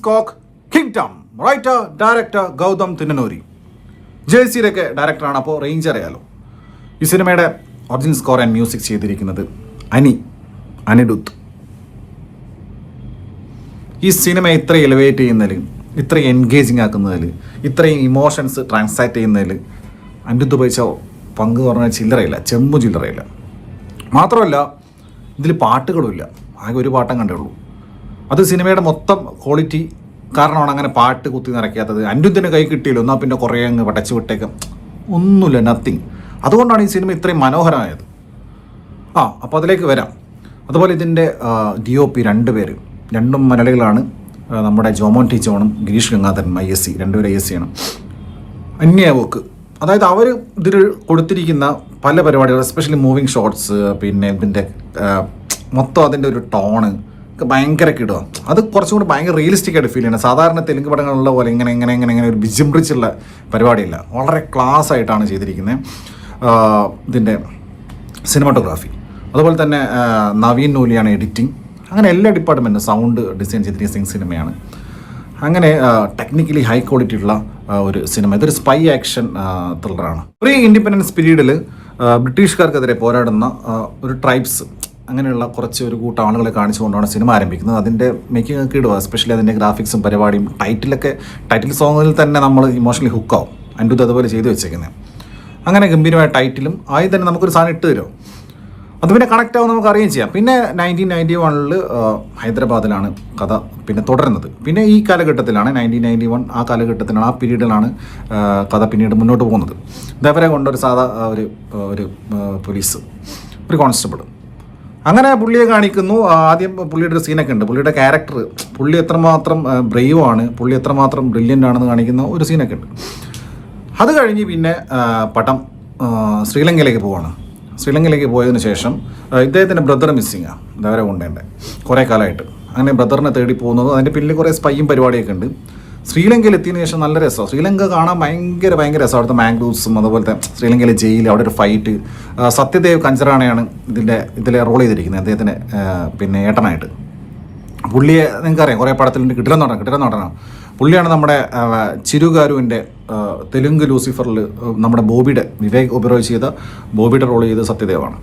സ്കോക്ക് kingdom writer director Gautam തിന്നനൂരി ജേഴ്സിയിലൊക്കെ ഡയറക്ടറാണ്. അപ്പോൾ range അറിയാലോ. ഈ സിനിമയുടെ ഒറിജിനൽ സ്കോർ ആൻഡ് മ്യൂസിക് ചെയ്തിരിക്കുന്നത് അനിരുദ്ധ്. ഈ സിനിമ ഇത്ര എലിവേറ്റ് ചെയ്യുന്നതിൽ, ഇത്ര എൻഗേജിങ് ആക്കുന്നതിൽ, ഇത്രയും ഇമോഷൻസ് ട്രാൻസാക്ട് ചെയ്യുന്നതിൽ അനിരുദ്ധ് ഉപയോഗിച്ച പങ്ക് പറഞ്ഞാൽ ചില്ലറയില്ല, ചില്ലറയില്ല. മാത്രമല്ല ഇതിൽ പാട്ടുകളുമില്ല, ആകെ ഒരു പാട്ടം കണ്ടേ ഉള്ളൂ. അത് സിനിമയുടെ മൊത്തം ക്വാളിറ്റി കാരണമാണ് അങ്ങനെ പാട്ട് കുത്തി നിറയ്ക്കാത്തത്. അനിരുദ്ധിന് കൈ കിട്ടിയില്ല, എന്നാൽ പിന്നെ കുറേ അങ്ങ് പടച്ചു വിട്ടേക്കാം, ഒന്നുമില്ല, നത്തിങ്. അതുകൊണ്ടാണ് ഈ സിനിമ ഇത്രയും മനോഹരമായത്. അപ്പോൾ അതിലേക്ക് വരാം. അതുപോലെ ഇതിൻ്റെ DOP രണ്ടും മലയാളികളാണ്. നമ്മുടെ ജോമോൻ ടി ജോണും ഗിരീഷ് ഗംഗാധരൻ ISC, രണ്ടുപേരും ISC ആണ്. അന്യവോക്ക്, അതായത് അവർ ഇതിൽ കൊടുത്തിരിക്കുന്ന പല പരിപാടികൾ, എസ്പെഷ്യലി മൂവിങ് ഷോട്ട്സ്, പിന്നെ ഇതിൻ്റെ മൊത്തം അതിൻ്റെ ഒരു ടോണ് ഭയങ്കര കിടുക. അത് കുറച്ചും കൂടി ഭയങ്കര റിയലിസ്റ്റിക് ആയിട്ട് ഫീൽ ചെയ്യണം. സാധാരണ തെലുങ്ക് പടങ്ങളുള്ള പോലെ ഇങ്ങനെ ഒരു വിജൃംഭിച്ചുള്ള പരിപാടിയില്ല. വളരെ ക്ലാസ് ആയിട്ടാണ് ചെയ്തിരിക്കുന്നത് ഇതിൻ്റെ സിനിമാറ്റോഗ്രാഫി. അതുപോലെ തന്നെ നവീൻ നൂലിയാണ് എഡിറ്റിംഗ്. അങ്ങനെ എല്ലാ ഡിപ്പാർട്ട്മെൻറ്റും സൗണ്ട് ഡിസൈൻ ചെയ്തിരിക്കുന്ന സിനിമയാണ്. അങ്ങനെ ടെക്നിക്കലി ഹൈ ക്വാളിറ്റി ഉള്ള ഒരു സിനിമ. ഇതൊരു സ്പൈ ആക്ഷൻ ത്രില്ലറാണ്. പ്രീ ഇൻഡിപെൻഡൻസ് പീരീഡിൽ ബ്രിട്ടീഷുകാർക്കെതിരെ പോരാടുന്ന ഒരു ട്രൈബ്സ്, അങ്ങനെയുള്ള കുറച്ച് ഒരു കൂട്ടം ആളുകളെ കാണിച്ചുകൊണ്ടാണ് സിനിമ ആരംഭിക്കുന്നത്. അതിൻ്റെ മേക്കിംഗ് ഒക്കെ ഇടുക, എസ്പെഷ്യലി അതിൻ്റെ ഗ്രാഫിക്സും പരിപാടിയും ടൈറ്റിൽ സോങ്ങിൽ തന്നെ നമ്മൾ ഇമോഷണലി ഹുക്കാവും. അനിരുദ്ധ് അതുപോലെ ചെയ്തു വെച്ചേക്കുന്നത്. അങ്ങനെ ഗംഭീരമായ ടൈറ്റിലും ആയി തന്നെ നമുക്കൊരു സാധനം ഇട്ട് തരും. അത് പിന്നെ കണക്റ്റ് ആവും, നമുക്ക് അറിയുകയും ചെയ്യാം. പിന്നെ 1991 ഹൈദരാബാദിലാണ് കഥ പിന്നെ തുടരുന്നത്. പിന്നെ ഈ കാലഘട്ടത്തിലാണ് 1991 ആ കാലഘട്ടത്തിലാണ്, ആ പീരീഡിലാണ് കഥ പിന്നീട് മുന്നോട്ട് പോകുന്നത്. ഇതവരെ കൊണ്ടൊരു സാധാ ഒരു പോലീസ്, ഒരു കോൺസ്റ്റബിൾ, അങ്ങനെ പുള്ളിയെ കാണിക്കുന്നു. ആദ്യം പുള്ളിയുടെ ഒരു സീനൊക്കെ ഉണ്ട്. പുള്ളിയുടെ ക്യാരക്ടർ, പുള്ളി എത്രമാത്രം ബ്രേവ് ആണ്, പുള്ളി എത്രമാത്രം ബ്രില്യൻ്റ് ആണെന്ന് കാണിക്കുന്ന ഒരു സീനൊക്കെ ഉണ്ട്. അത് കഴിഞ്ഞ് പിന്നെ പടം ശ്രീലങ്കയിലേക്ക് പോവാണ്. ശ്രീലങ്കയിലേക്ക് പോയതിന് ശേഷം ഇദ്ദേഹത്തിൻ്റെ ബ്രദർ മിസ്സിങ്ങാണ്, ഇതവരെ കൊണ്ടേണ്ടത് കുറേ കാലമായിട്ട്. അങ്ങനെ ബ്രദറിനെ തേടി പോകുന്നത്, അതിൻ്റെ പിന്നിൽ കുറേ സ്പൈയും പരിപാടിയൊക്കെ ഉണ്ട്. ശ്രീലങ്കയിൽ എത്തിയതിനു ശേഷം നല്ല രസമാണ്. ശ്രീലങ്ക കാണാൻ ഭയങ്കര രസമാണ്. അവിടുത്തെ മാംഗ്ലൂവ്സും അതുപോലത്തെ ശ്രീലങ്കയിലെ ജയിൽ, അവിടെ ഒരു ഫൈറ്റ്. സത്യദേവ് കഞ്ചറാണയാണ് ഇതിലെ റോൾ ചെയ്തിരിക്കുന്നത്, അദ്ദേഹത്തിന് പിന്നെ ഏട്ടനായിട്ട്. പുള്ളിയെ നിങ്ങൾക്കറിയാം, കുറേ പടത്തിലുണ്ട്. കിടിലൻ നടനാണ് പുള്ളിയാണ്. നമ്മുടെ ചിരുഗാരുവിൻ്റെ തെലുങ്ക് ലൂസിഫറിൽ നമ്മുടെ വിവേക് ഒബറോയ് ചെയ്ത ബോബിയുടെ റോൾ ചെയ്ത് സത്യദേവാണ്.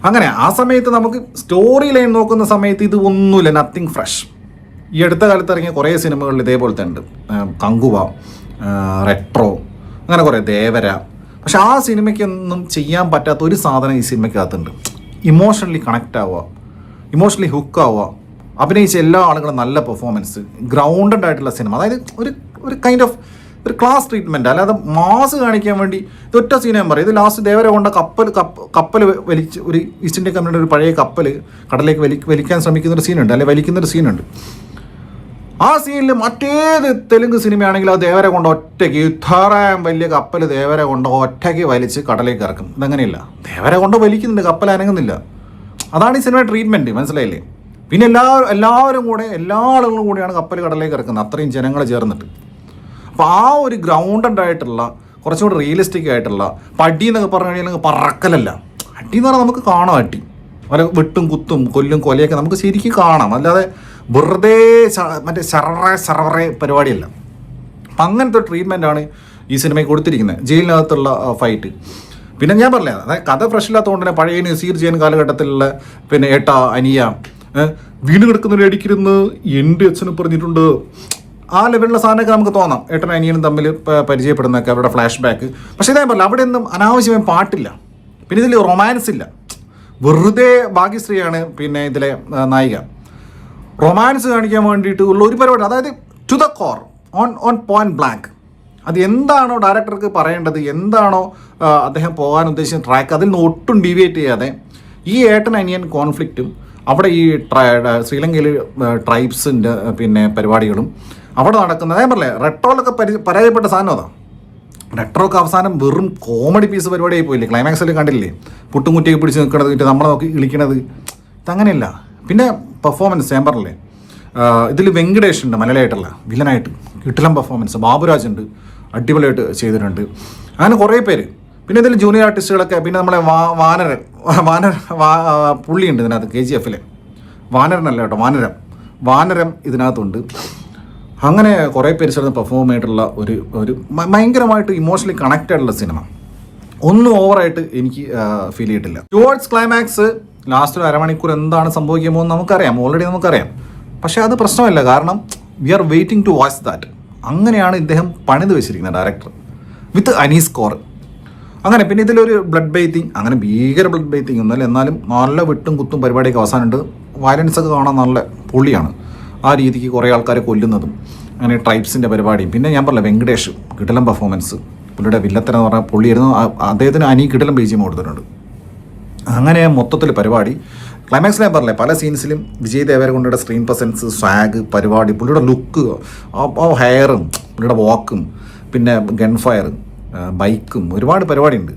അങ്ങനെ ആ സമയത്ത് നമുക്ക് സ്റ്റോറി ലൈൻ നോക്കുന്ന സമയത്ത് ഇത് ഒന്നുമില്ല, നത്തിങ് ഫ്രഷ്. ഈ അടുത്ത കാലത്ത് ഇറങ്ങിയ കുറേ സിനിമകളിൽ ഇതേപോലത്തെ ഉണ്ട്. കങ്കുവ, റെട്രോ, അങ്ങനെ കുറേ ദേവര. പക്ഷെ ആ സിനിമയ്ക്കൊന്നും ചെയ്യാൻ പറ്റാത്ത ഒരു സാധനം ഈ സിനിമയ്ക്കകത്തുണ്ട്. ഇമോഷണലി കണക്റ്റ് ആവുക, ഇമോഷണലി ഹുക്ക് ആവുക, അഭിനയിച്ച എല്ലാ ആളുകളും നല്ല പെർഫോമൻസ്, ഗ്രൗണ്ടഡ് ആയിട്ടുള്ള സിനിമ. അതായത് ഒരു കൈൻഡ് ഓഫ് ഒരു ക്ലാസ് ട്രീറ്റ്മെൻറ്റ്. അല്ലാതെ മാസ് കാണിക്കാൻ വേണ്ടി ഇതൊറ്റ സീൻ ഞാൻ പറയും. ഇത് ലാസ്റ്റ് ദേവര കൊണ്ട കപ്പൽ വലിച്ച്, ഒരു ഈസ്റ്റ് ഇന്ത്യ കമ്പനിയുടെ ഒരു പഴയ കപ്പൽ കടലേക്ക് വലിക്കാൻ ശ്രമിക്കുന്നൊരു സീനുണ്ട്, അല്ലെങ്കിൽ വലിക്കുന്നൊരു സീനുണ്ട്. ആ സീനിൽ മറ്റേത് തെലുങ്ക് സിനിമയാണെങ്കിൽ അത് ദേവരെ കൊണ്ട് ഒറ്റയ്ക്ക്, ഇത്രയും വലിയ കപ്പൽ ദേവരെ കൊണ്ട് ഒറ്റയ്ക്ക് വലിച്ച് കടലേക്ക് ഇറക്കും. ഇതങ്ങനെയില്ല, ദേവരെ കൊണ്ട് വലിക്കുന്നുണ്ട്, കപ്പൽ അനങ്ങുന്നില്ല. അതാണ് ഈ സിനിമ ട്രീറ്റ്മെൻറ്റ്, മനസ്സിലായില്ലേ? പിന്നെ എല്ലാ ആളുകളും കൂടെയാണ് കപ്പൽ കടലേക്ക് ഇറക്കുന്നത്, അത്രയും ജനങ്ങൾ ചേർന്നിട്ട്. അപ്പോൾ ആ ഒരു ഗ്രൗണ്ടഡ് ആയിട്ടുള്ള, കുറച്ചുകൂടി റിയലിസ്റ്റിക് ആയിട്ടുള്ള, അടി എന്നൊക്കെ പറഞ്ഞു കഴിഞ്ഞാൽ പറക്കലല്ല. അടി എന്ന് പറഞ്ഞാൽ നമുക്ക് കാണാം, അടി വല്ല വെട്ടും കുത്തും കൊല്ലും കൊലയൊക്കെ നമുക്ക് ശരിക്കും കാണാം, അല്ലാതെ വെറുതെ മറ്റേ സർവറേ പരിപാടിയല്ല. അപ്പം അങ്ങനത്തെ ട്രീറ്റ്മെൻറ്റാണ് ഈ സിനിമയ്ക്ക് കൊടുത്തിരിക്കുന്നത്. ജയിലിനകത്തുള്ള ഫൈറ്റ്. പിന്നെ ഞാൻ പറഞ്ഞില്ല, അതായത് കഥ ഫ്രഷ് ഇല്ലാത്തതുകൊണ്ട് തന്നെ പഴയ നസീർ ജയൻ കാലഘട്ടത്തിലുള്ള പിന്നെ അനിയ വീണ് കിടക്കുന്നവരെ അടിക്കരുന്ന് എൻ്റെ അച്ഛന് പറഞ്ഞിട്ടുണ്ട്. ആ ലെവലിലുള്ള സാധനമൊക്കെ നമുക്ക് തോന്നാം. ഏട്ടനും അനിയനും തമ്മിൽ പരിചയപ്പെടുന്നതൊക്കെ അവരുടെ ഫ്ലാഷ് ബാക്ക്. പക്ഷേ ഇതേ പറഞ്ഞില്ല, അവിടെ ഒന്നും അനാവശ്യമായി പാട്ടില്ല. പിന്നെ ഇതിൽ റൊമാൻസ് ഇല്ല. വെറുതെ ഭാഗ്യശ്രീയാണ് പിന്നെ ഇതിലെ നായിക. റൊമാൻസ് കാണിക്കാൻ വേണ്ടിയിട്ട് ഉള്ള ഒരു പരിപാടി, അതായത് to the core, on point blank. അത് എന്താണോ ഡയറക്ടർക്ക് പറയേണ്ടത്, എന്താണോ അദ്ദേഹം പോകാൻ ഉദ്ദേശിക്കുന്ന ട്രാക്ക്, അതിൽ നിന്ന് ഒട്ടും ഡീവിയേറ്റ് ചെയ്യാതെ ഈ ഏട്ടൻ അനിയൻ കോൺഫ്ലിക്റ്റും, അവിടെ ഈ ശ്രീലങ്കയിൽ ട്രൈബ്സിൻ്റെ പിന്നെ പരിപാടികളും അവിടെ നടക്കുന്നത്. ഞാൻ പറഞ്ഞില്ലേ, റെട്രോയിലൊക്കെ പരാജയപ്പെട്ട സാധനം അതാണ്. റെട്രോക്ക് അവസാനം വെറും കോമഡി പീസ് പരിപാടിയായി പോയില്ലേ? ക്ലൈമാക്സിൽ കണ്ടില്ലേ, പുട്ടും കുറ്റിയൊക്കെ പിടിച്ച് നിൽക്കണത്, നമ്മളെ നോക്കി ഇളിക്കണത്. ഇതങ്ങനെയല്ല. പിന്നെ പെർഫോമൻസ് ഞാൻ പറഞ്ഞില്ലേ, ഇതിൽ വെങ്കടേഷ് ഉണ്ട് മലയാളമായിട്ടുള്ള വില്ലനായിട്ട്, കിട്ടിലം പെർഫോമൻസ്. ബാബുരാജ് ഉണ്ട്, അടിപൊളിയായിട്ട് ചെയ്തിട്ടുണ്ട്. അങ്ങനെ കുറേ പേര്. പിന്നെ ഇതിൽ ജൂനിയർ ആർട്ടിസ്റ്റുകളൊക്കെ. പിന്നെ നമ്മളെ പുള്ളിയുണ്ട് ഇതിനകത്ത്, KGF വാനരനല്ല കേട്ടോ, വാനരം ഇതിനകത്തുണ്ട്. അങ്ങനെ കുറേ പേര് ചേർന്ന് പെർഫോം ആയിട്ടുള്ള ഒരു ഭയങ്കരമായിട്ട് ഇമോഷണലി കണക്റ്റഡ് ഉള്ള സിനിമ. ഒന്നും ഓവറായിട്ട് എനിക്ക് ഫീൽ ചെയ്തിട്ടില്ല. ടുവേർഡ്സ് ക്ലൈമാക്സ് ലാസ്റ്റ് ഒരു അരമണിക്കൂർ എന്താണ് സംഭവിക്കാൻ പോകുന്നത് നമുക്കറിയാം, ഓൾറെഡി നമുക്കറിയാം. പക്ഷേ അത് പ്രശ്നമല്ല, കാരണം we are waiting to watch that. അങ്ങനെയാണ് ഇദ്ദേഹം പണിത് വെച്ചിരിക്കുന്നത് ഡയറക്ടർ, വിത്ത് അനീസ് കോർ. അങ്ങനെ പിന്നെ ഇതിലൊരു ബ്ലഡ് ബെയ്ത്തിങ്, അങ്ങനെ ഭീകര ബ്ലഡ് ബെയ്ത്തിങ് ഒന്നുമല്ല, എന്നാലും നല്ല വെട്ടും കുത്തും പരിപാടിയൊക്കെ അവസാനമുണ്ട്. വയലൻസ് ഒക്കെ കാണാൻ നല്ല പൊളിയാണ്. ആ രീതിക്ക് കുറേ ആൾക്കാരെ കൊല്ലുന്നതും അങ്ങനെ ട്രൈബ്സിൻ്റെ പരിപാടിയും. പിന്നെ ഞാൻ പറഞ്ഞില്ല, വെങ്കടേഷ് കിടിലം പെർഫോമൻസ്, പുള്ളിയുടെ വില്ലത്തരം എന്ന് പറഞ്ഞാൽ പുള്ളിയായിരുന്നു. അദ്ദേഹത്തിന് അനി കിടിലം ബീജിയം കൊടുത്തിട്ടുണ്ട്. അങ്ങനെ മൊത്തത്തിൽ പരിപാടി ക്ലൈമാക്സിൽ ഞാൻ പറഞ്ഞില്ലേ, പല സീൻസിലും വിജയ് ദേവരകൊണ്ടയുടെ സ്ക്രീൻ പ്രസൻസ്, സ്വാഗ്, പരിപാടി, പുള്ളിയുടെ ലുക്ക്, ആ ഹെയറും പുള്ളിയുടെ വാക്കും, പിന്നെ ഗൺ ഫയർ, ബൈക്കും, ഒരുപാട് പരിപാടിയുണ്ട്.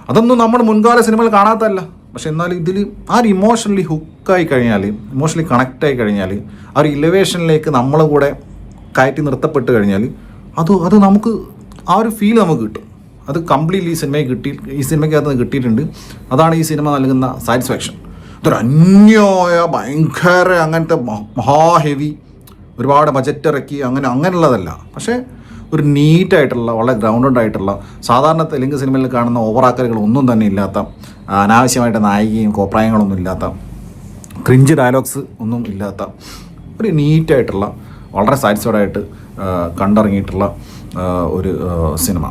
അതൊന്നും നമ്മൾ മുൻകാല സിനിമകൾ കാണാത്തതല്ല. പക്ഷെ എന്നാലും ഇതിൽ ആ ഒരു ഇമോഷണലി ഹുക്കായി കഴിഞ്ഞാൽ, ഇമോഷണലി കണക്റ്റായി കഴിഞ്ഞാൽ, ആ ഒരു ഇലവേഷനിലേക്ക് നമ്മളെ കൂടെ കയറ്റി നിർത്തപ്പെട്ട് കഴിഞ്ഞാൽ അത് നമുക്ക് ആ ഒരു ഫീൽ നമുക്ക് കിട്ടും. അത് കംപ്ലീറ്റ്ലി ഈ സിനിമയ്ക്കകത്ത് കിട്ടിയിട്ടുണ്ട്. അതാണ് ഈ സിനിമ നൽകുന്ന സാറ്റിസ്ഫാക്ഷൻ. ഇതൊരു അന്യായ ഭയങ്കര അങ്ങനത്തെ മഹാ ഹെവി ഒരുപാട് ബജറ്റ് ഇറക്കി അങ്ങനെയുള്ളതല്ല. പക്ഷേ ഒരു നീറ്റായിട്ടുള്ള, വളരെ ഗ്രൗണ്ടഡ് ആയിട്ടുള്ള, സാധാരണ തെലുങ്ക് സിനിമയിൽ കാണുന്ന ഓവറാക്കലുകൾ ഒന്നും തന്നെ ഇല്ലാത്ത, അനാവശ്യമായിട്ട് നായികയും കോപ്രായങ്ങളൊന്നും ഇല്ലാത്ത, ക്രിഞ്ച് ഡയലോഗ്സ് ഒന്നും ഇല്ലാത്ത ഒരു നീറ്റായിട്ടുള്ള, വളരെ സാറ്റിസ്ഫൈഡ് ആയിട്ട് കണ്ടിറങ്ങിയിട്ടുള്ള ഒരു സിനിമ.